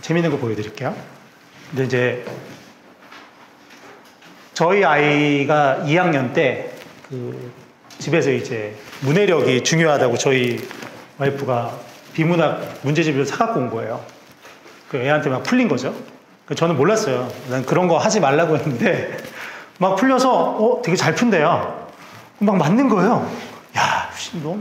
재밌는 거 보여드릴게요. 근데 이제 저희 아이가 2학년 때 집에서 이제 문해력이 중요하다고 저희 와이프가 비문학 문제집을 사갖고 온 거예요. 그 애한테 막 풀린 거죠. 저는 몰랐어요. 난 그런 거 하지 말라고 했는데 막 풀려서 되게 잘 푼대요. 막 맞는 거예요. 야, 너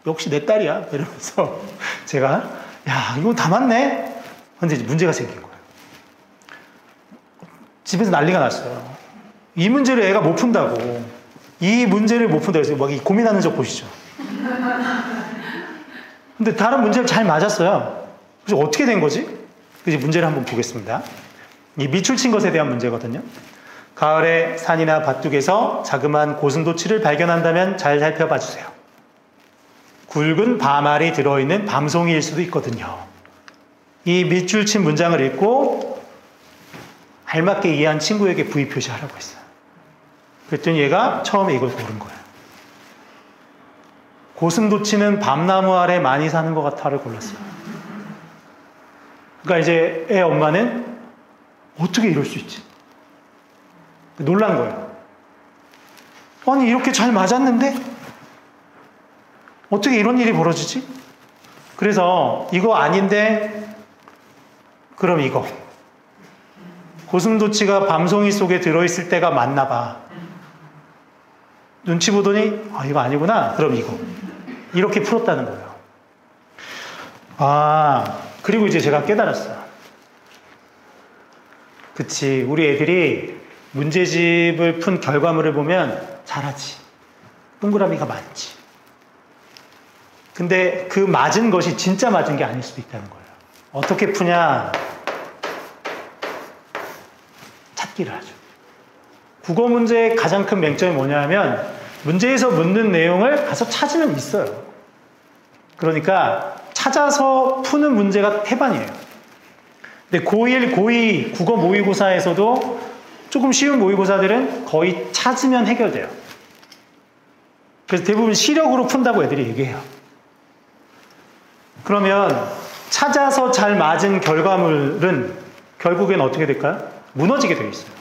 역시 내 딸이야. 이러면서 제가 야, 이건 다 맞네. 근데 이제 문제가 생긴 거예요. 집에서 난리가 났어요. 이 문제를 애가 못 푼다고. 이 문제를 못 푼다고 해서 막 고민하는 적 보시죠. 근데 다른 문제를 잘 맞았어요. 그래서 어떻게 된 거지? 그래서 문제를 한번 보겠습니다. 이 밑줄 친 것에 대한 문제거든요. 가을에 산이나 밭둑에서 자그마한 고슴도치를 발견한다면 잘 살펴봐 주세요. 굵은 밤알이 들어있는 밤송이일 수도 있거든요. 이 밑줄 친 문장을 읽고 알맞게 이해한 친구에게 V 표시하라고 했어요. 그랬더니 얘가 처음에 이걸 고른 거예요. 고슴도치는 밤나무 아래 많이 사는 것 같아를 골랐어요. 그러니까 이제 애 엄마는 어떻게 이럴 수 있지? 놀란 거예요. 아니 이렇게 잘 맞았는데 어떻게 이런 일이 벌어지지? 그래서 이거 아닌데 그럼 이거 고슴도치가 밤송이 속에 들어있을 때가 맞나 봐. 눈치 보더니 아 이거 아니구나. 그럼 이거 이렇게 풀었다는 거예요. 아 그리고 이제 제가 깨달았어요. 그치 우리 애들이 문제집을 푼 결과물을 보면 잘하지. 동그라미가 맞지. 근데 그 맞은 것이 진짜 맞은 게 아닐 수도 있다는 거예요. 어떻게 푸냐? 찾기를 하죠. 국어 문제의 가장 큰 맹점이 뭐냐면 문제에서 묻는 내용을 가서 찾으면 있어요. 그러니까 찾아서 푸는 문제가 태반이에요. 근데 고1, 고2 국어 모의고사에서도 조금 쉬운 모의고사들은 거의 찾으면 해결돼요. 그래서 대부분 시력으로 푼다고 애들이 얘기해요. 그러면 찾아서 잘 맞은 결과물은 결국엔 어떻게 될까요? 무너지게 되어 있어요.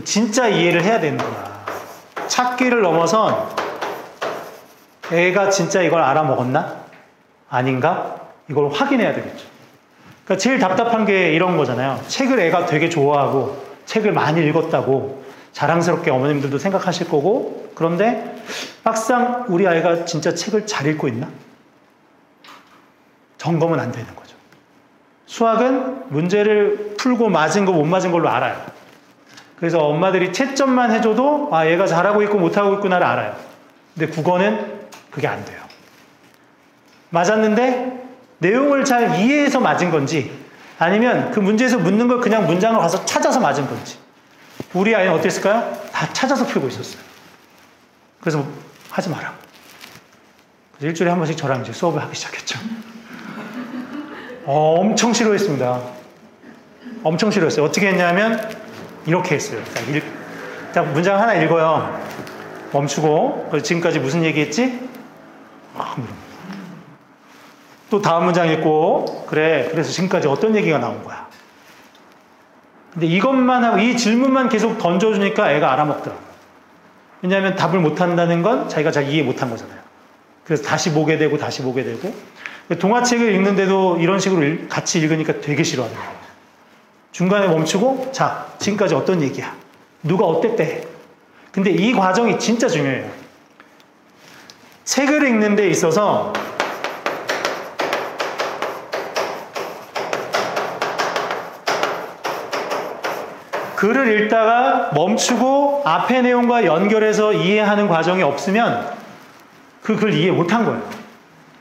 진짜 이해를 해야 되는구나. 찾기를 넘어선 애가 진짜 이걸 알아먹었나? 아닌가? 이걸 확인해야 되겠죠. 그러니까 제일 답답한 게 이런 거잖아요. 책을 애가 되게 좋아하고 책을 많이 읽었다고 자랑스럽게 어머님들도 생각하실 거고 그런데 막상 우리 아이가 진짜 책을 잘 읽고 있나? 점검은 안 되는 거죠. 수학은 문제를 풀고 맞은 거 못 맞은 걸로 알아요. 그래서 엄마들이 채점만 해줘도 아 얘가 잘하고 있고 못하고 있구나를 알아요. 근데 국어는 그게 안 돼요. 맞았는데 내용을 잘 이해해서 맞은 건지 아니면 그 문제에서 묻는 걸 그냥 문장을 가서 찾아서 맞은 건지 우리 아이는 어땠을까요? 다 찾아서 풀고 있었어요. 그래서 하지 마라. 그래서 일주일에 한 번씩 저랑 이제 수업을 하기 시작했죠. 엄청 싫어했습니다. 엄청 싫어했어요. 어떻게 했냐면 이렇게 했어요. 자, 문장 하나 읽어요. 멈추고 지금까지 무슨 얘기했지? 또 다음 문장 읽고 그래 그래서 지금까지 어떤 얘기가 나온 거야. 근데 이것만 하고 이 질문만 계속 던져주니까 애가 알아먹더라고요. 왜냐하면 답을 못한다는 건 자기가 잘 이해 못한 거잖아요. 그래서 다시 보게 되고 다시 보게 되고 동화책을 읽는데도 이런 식으로 같이 읽으니까 되게 싫어하더라고요. 중간에 멈추고 자 지금까지 어떤 얘기야. 누가 어땠대. 근데 이 과정이 진짜 중요해요. 책을 읽는 데 있어서 글을 읽다가 멈추고 앞의 내용과 연결해서 이해하는 과정이 없으면 그 글 이해 못한 거예요.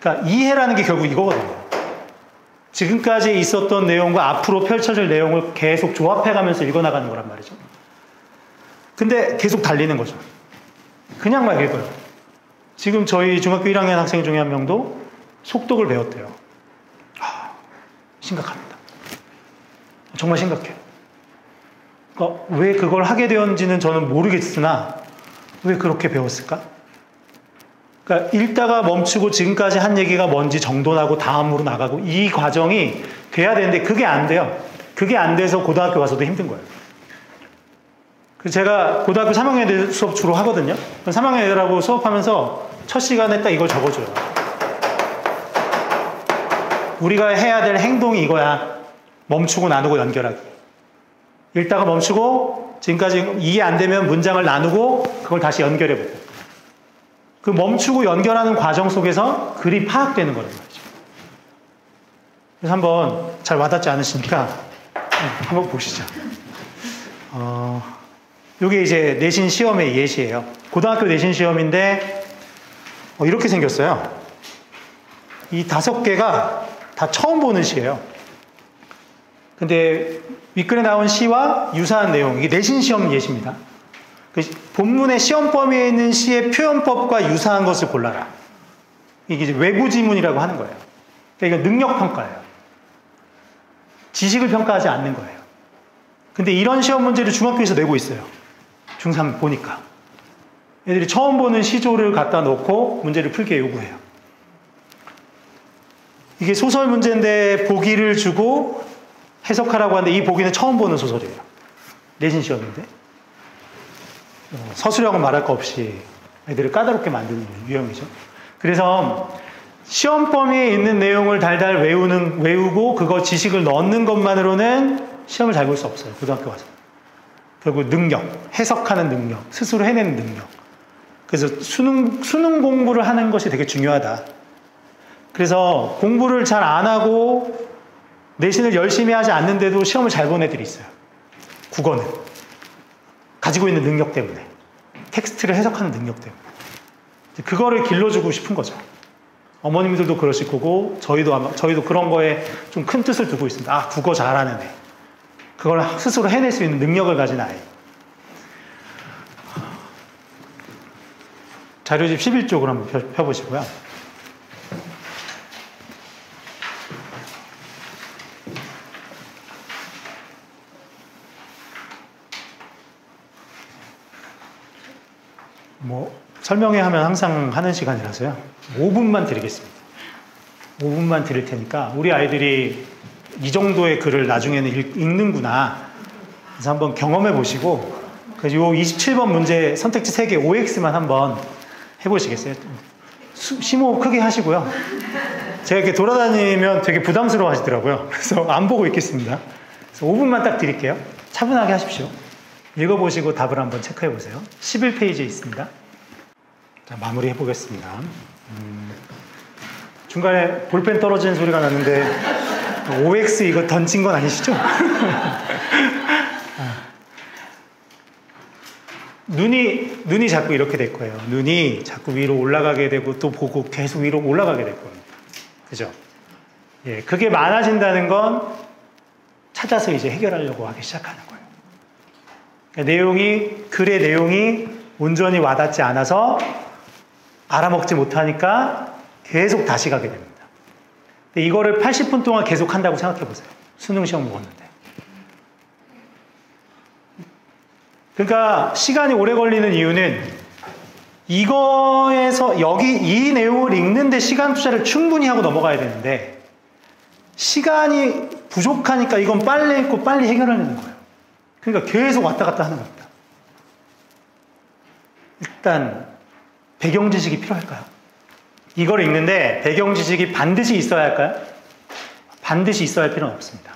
그러니까 이해라는 게 결국 이거거든요. 지금까지 있었던 내용과 앞으로 펼쳐질 내용을 계속 조합해가면서 읽어나가는 거란 말이죠. 근데 계속 달리는 거죠. 그냥 막 읽어요. 지금 저희 중학교 1학년 학생 중에 한 명도 속독을 배웠대요. 심각합니다. 정말 심각해요. 그러니까 왜 그걸 하게 되었는지는 저는 모르겠으나 왜 그렇게 배웠을까? 그러니까 읽다가 멈추고 지금까지 한 얘기가 뭔지 정돈하고 다음으로 나가고 이 과정이 돼야 되는데 그게 안 돼요. 그게 안 돼서 고등학교 가서도 힘든 거예요. 그래서 제가 고등학교 3학년 애들 수업 주로 하거든요. 3학년 애들하고 수업하면서 첫 시간에 딱 이걸 적어줘요. 우리가 해야 될 행동이 이거야. 멈추고 나누고 연결하기. 읽다가 멈추고 지금까지 이해 안 되면 문장을 나누고 그걸 다시 연결해보고. 그 멈추고 연결하는 과정 속에서 글이 파악되는 거란 말이죠. 그래서 한번 잘 와닿지 않으시니까 한번 보시죠. 이게 이제 내신 시험의 예시예요. 고등학교 내신 시험인데 이렇게 생겼어요. 이 5개가 다 처음 보는 시예요. 근데 윗글에 나온 시와 유사한 내용, 이게 내신 시험 예시입니다. 그 본문의 시험 범위에 있는 시의 표현법과 유사한 것을 골라라. 이게 이제 외부 지문이라고 하는 거예요. 그러니까 이거 능력 평가예요. 지식을 평가하지 않는 거예요. 근데 이런 시험 문제를 중학교에서 내고 있어요. 중3 보니까. 애들이 처음 보는 시조를 갖다 놓고 문제를 풀게 요구해요. 이게 소설 문제인데 보기를 주고 해석하라고 하는데 이 보기는 처음 보는 소설이에요. 내신 시험인데. 서술형은 말할 거 없이 애들을 까다롭게 만드는 유형이죠. 그래서 시험 범위에 있는 내용을 달달 외우고 그거 지식을 넣는 것만으로는 시험을 잘 볼 수 없어요. 고등학교 가서. 결국 능력, 해석하는 능력, 스스로 해내는 능력. 그래서 수능 공부를 하는 것이 되게 중요하다. 그래서 공부를 잘 안 하고 내신을 열심히 하지 않는데도 시험을 잘 본 애들이 있어요. 국어는. 가지고 있는 능력 때문에. 텍스트를 해석하는 능력 때문에. 그거를 길러주고 싶은 거죠. 어머님들도 그러실 거고 저희도 그런 거에 좀 큰 뜻을 두고 있습니다. 아, 국어 잘하는 애. 그걸 스스로 해낼 수 있는 능력을 가진 아이. 자료집 11쪽으로 한번 펴보시고요. 설명회 하면 항상 하는 시간이라서요. 5분만 드리겠습니다. 5분만 드릴 테니까 우리 아이들이 이 정도의 글을 나중에는 읽는구나. 그래서 한번 경험해 보시고 그래서 요 27번 문제 선택지 3개 OX만 한번 해보시겠어요? 심호흡 크게 하시고요. 제가 이렇게 돌아다니면 되게 부담스러워 하시더라고요. 그래서 안 보고 있겠습니다. 그래서 5분만 딱 드릴게요. 차분하게 하십시오. 읽어보시고 답을 한번 체크해 보세요. 11페이지에 있습니다. 자, 마무리 해보겠습니다. 중간에 볼펜 떨어지는 소리가 나는데 OX 이거 던진 건 아니시죠? 눈이 자꾸 이렇게 될 거예요. 눈이 자꾸 위로 올라가게 되고 또 보고 계속 위로 올라가게 될 겁니다. 그죠? 예, 그게 많아진다는 건 찾아서 이제 해결하려고 하기 시작하는 거예요. 그러니까 글의 내용이 온전히 와닿지 않아서 알아먹지 못하니까 계속 다시 가게 됩니다. 근데 이거를 80분 동안 계속 한다고 생각해 보세요. 수능 시험 보는데. 그러니까 시간이 오래 걸리는 이유는 이거에서 이 내용을 읽는데 시간 투자를 충분히 하고 넘어가야 되는데 시간이 부족하니까 이건 빨리 읽고 빨리 해결하려는 거예요. 그러니까 계속 왔다 갔다 하는 겁니다. 일단 배경 지식이 필요할까요? 이걸 읽는데 배경 지식이 반드시 있어야 할까요? 반드시 있어야 할 필요는 없습니다.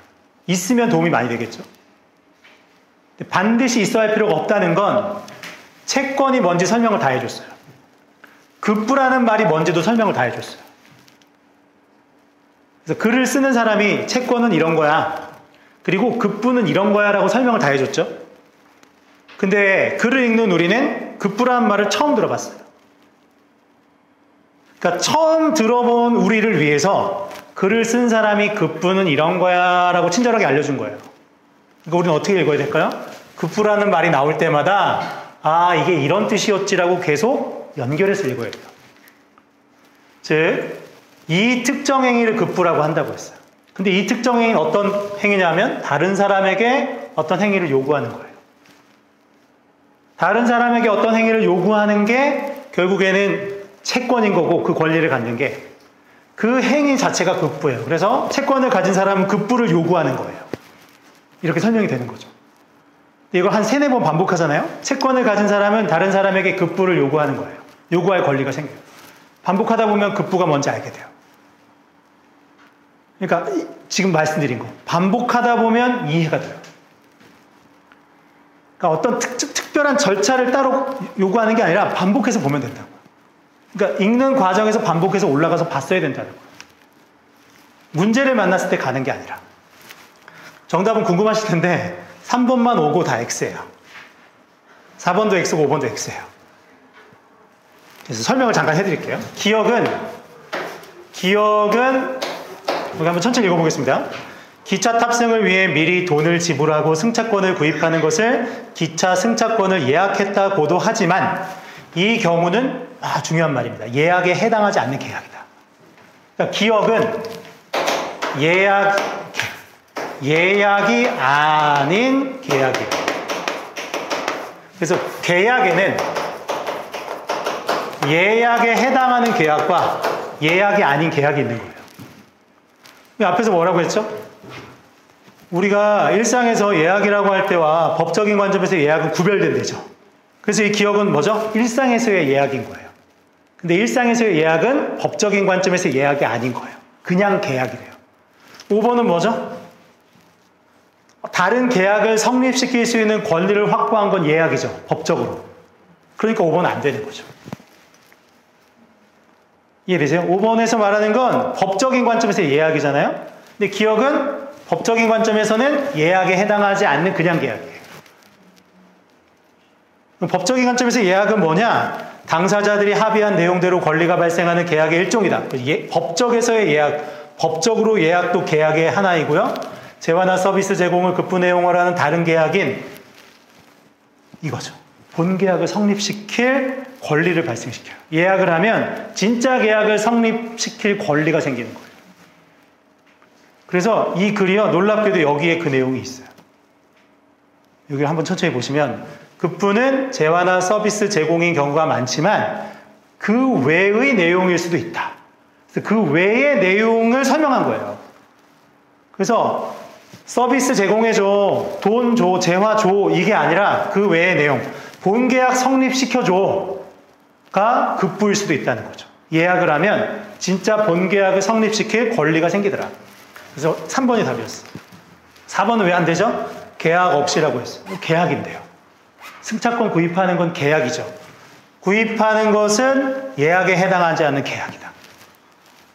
있으면 도움이 많이 되겠죠. 반드시 있어야 할 필요가 없다는 건 채권이 뭔지 설명을 다 해줬어요. 급부라는 말이 뭔지도 설명을 다 해줬어요. 그래서 글을 쓰는 사람이 채권은 이런 거야. 그리고 급부는 이런 거야 라고 설명을 다 해줬죠. 근데 글을 읽는 우리는 급부라는 말을 처음 들어봤어요. 그러니까 처음 들어본 우리를 위해서 글을 쓴 사람이 급부는 이런 거야 라고 친절하게 알려준 거예요. 그러니까 우리는 어떻게 읽어야 될까요? 급부라는 말이 나올 때마다 아, 이게 이런 뜻이었지라고 계속 연결해서 읽어야 돼요. 즉, 이 특정 행위를 급부라고 한다고 했어요. 근데 이 특정 행위는 어떤 행위냐면 다른 사람에게 어떤 행위를 요구하는 거예요. 다른 사람에게 어떤 행위를 요구하는 게 결국에는 채권인 거고 그 권리를 갖는 게 그 행위 자체가 급부예요. 그래서 채권을 가진 사람은 급부를 요구하는 거예요. 이렇게 설명이 되는 거죠. 이걸 한 3-4번 반복하잖아요. 채권을 가진 사람은 다른 사람에게 급부를 요구하는 거예요. 요구할 권리가 생겨요. 반복하다 보면 급부가 뭔지 알게 돼요. 그러니까 지금 말씀드린 거 반복하다 보면 이해가 돼요. 그러니까 어떤 특별한 절차를 따로 요구하는 게 아니라 반복해서 보면 된다고. 그러니까 읽는 과정에서 반복해서 올라가서 봤어야 된다는 거예요. 문제를 만났을 때 가는 게 아니라. 정답은 궁금하실 텐데 3번만 오고 다 X예요. 4번도 X고 5번도 X예요. 그래서 설명을 잠깐 해드릴게요. 기억은 여기 한번 천천히 읽어보겠습니다. 기차 탑승을 위해 미리 돈을 지불하고 승차권을 구입하는 것을 기차 승차권을 예약했다고도 하지만 이 경우는 중요한 말입니다. 예약에 해당하지 않는 계약이다. 그러니까 기억은 예약이 아닌 계약이에요. 그래서 계약에는 예약에 해당하는 계약과 예약이 아닌 계약이 있는 거예요. 앞에서 뭐라고 했죠? 우리가 일상에서 예약이라고 할 때와 법적인 관점에서 예약은 구별된대죠. 그래서 이 기억은 뭐죠? 일상에서의 예약인 거예요. 근데 일상에서의 예약은 법적인 관점에서 예약이 아닌 거예요. 그냥 계약이래요. 5번은 뭐죠? 다른 계약을 성립시킬 수 있는 권리를 확보한 건 예약이죠. 법적으로. 그러니까 5번은 안 되는 거죠. 이해되세요? 5번에서 말하는 건 법적인 관점에서 예약이잖아요. 근데 기억은 법적인 관점에서는 예약에 해당하지 않는 그냥 계약이에요. 법적인 관점에서 예약은 뭐냐? 당사자들이 합의한 내용대로 권리가 발생하는 계약의 일종이다. 법적에서의 예약, 법적으로 예약도 계약의 하나이고요. 재화나 서비스 제공을 급부 내용으로 하는 다른 계약인 이거죠. 본 계약을 성립시킬 권리를 발생시켜요. 예약을 하면 진짜 계약을 성립시킬 권리가 생기는 거예요. 그래서 이 글이요, 놀랍게도 여기에 그 내용이 있어요. 여기를 한번 천천히 보시면 급부는 재화나 서비스 제공인 경우가 많지만 그 외의 내용일 수도 있다. 그래서 그 외의 내용을 설명한 거예요. 그래서 서비스 제공해줘, 돈 줘, 재화 줘 이게 아니라 그 외의 내용, 본 계약 성립시켜줘가 급부일 수도 있다는 거죠. 예약을 하면 진짜 본 계약을 성립시킬 권리가 생기더라. 그래서 3번이 답이었어요. 4번은 왜 안 되죠? 계약 없이라고 했어요. 계약인데요. 승차권 구입하는 건 계약이죠. 구입하는 것은 예약에 해당하지 않는 계약이다.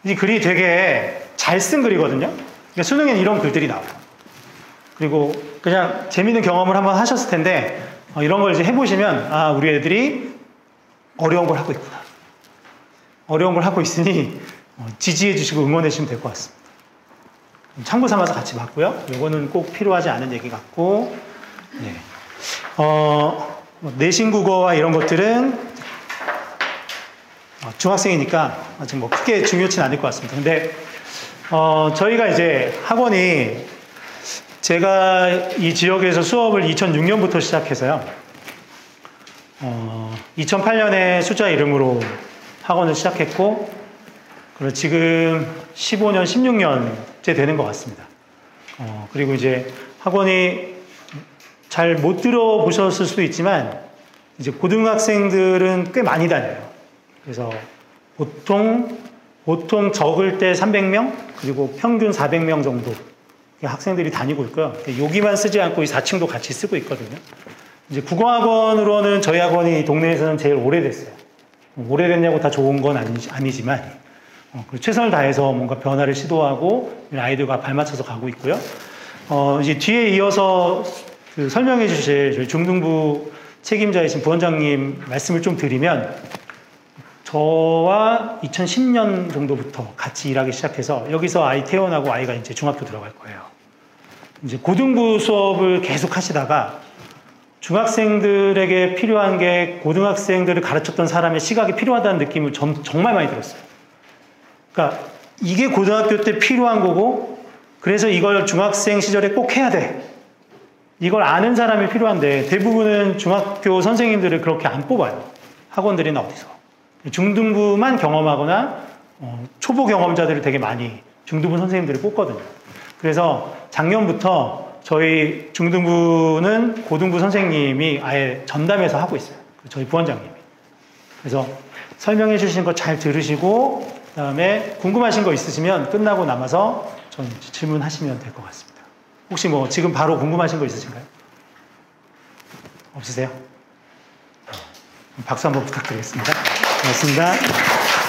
이 글이 되게 잘 쓴 글이거든요. 그러니까 수능에는 이런 글들이 나와요. 그리고 그냥 재미있는 경험을 한번 하셨을 텐데 이런 걸 이제 해보시면 우리 애들이 어려운 걸 하고 있구나. 어려운 걸 하고 있으니 지지해 주시고 응원해 주시면 될 것 같습니다. 참고 삼아서 같이 봤고요. 이거는 꼭 필요하지 않은 얘기 같고, 네. 내신 국어와 이런 것들은 중학생이니까 아직 뭐 크게 중요치는 않을 것 같습니다. 근데 저희가 이제 학원이 제가 이 지역에서 수업을 2006년부터 시작해서요. 2008년에 숫자 이름으로 학원을 시작했고, 그리고 지금 15년, 16년째 되는 것 같습니다. 그리고 이제 학원이 잘 못 들어보셨을 수도 있지만, 이제 고등학생들은 꽤 많이 다녀요. 그래서 보통 적을 때 300명, 그리고 평균 400명 정도 학생들이 다니고 있고요. 여기만 쓰지 않고 이 4층도 같이 쓰고 있거든요. 이제 국어학원으로는 저희 학원이 동네에서는 제일 오래됐어요. 오래됐냐고 다 좋은 건 아니지만, 최선을 다해서 뭔가 변화를 시도하고 아이들과 발맞춰서 가고 있고요. 이제 뒤에 이어서 그 설명해 주실 저희 중등부 책임자이신 부원장님 말씀을 좀 드리면, 저와 2010년 정도부터 같이 일하기 시작해서 여기서 아이 퇴원하고 아이가 이제 중학교 들어갈 거예요. 이제 고등부 수업을 계속 하시다가 중학생들에게 필요한 게 고등학생들을 가르쳤던 사람의 시각이 필요하다는 느낌을 정말 많이 들었어요. 그러니까 이게 고등학교 때 필요한 거고, 그래서 이걸 중학생 시절에 꼭 해야 돼. 이걸 아는 사람이 필요한데 대부분은 중학교 선생님들을 그렇게 안 뽑아요. 학원들이나 어디서. 중등부만 경험하거나 초보 경험자들을 되게 많이 중등부 선생님들이 뽑거든요. 그래서 작년부터 저희 중등부는 고등부 선생님이 아예 전담해서 하고 있어요. 저희 부원장님이. 그래서 설명해 주신 거 잘 들으시고 그다음에 궁금하신 거 있으시면 끝나고 남아서 전 질문하시면 될 것 같습니다. 혹시 뭐 지금 바로 궁금하신 거 있으신가요? 없으세요? 박수 한번 부탁드리겠습니다. 고맙습니다.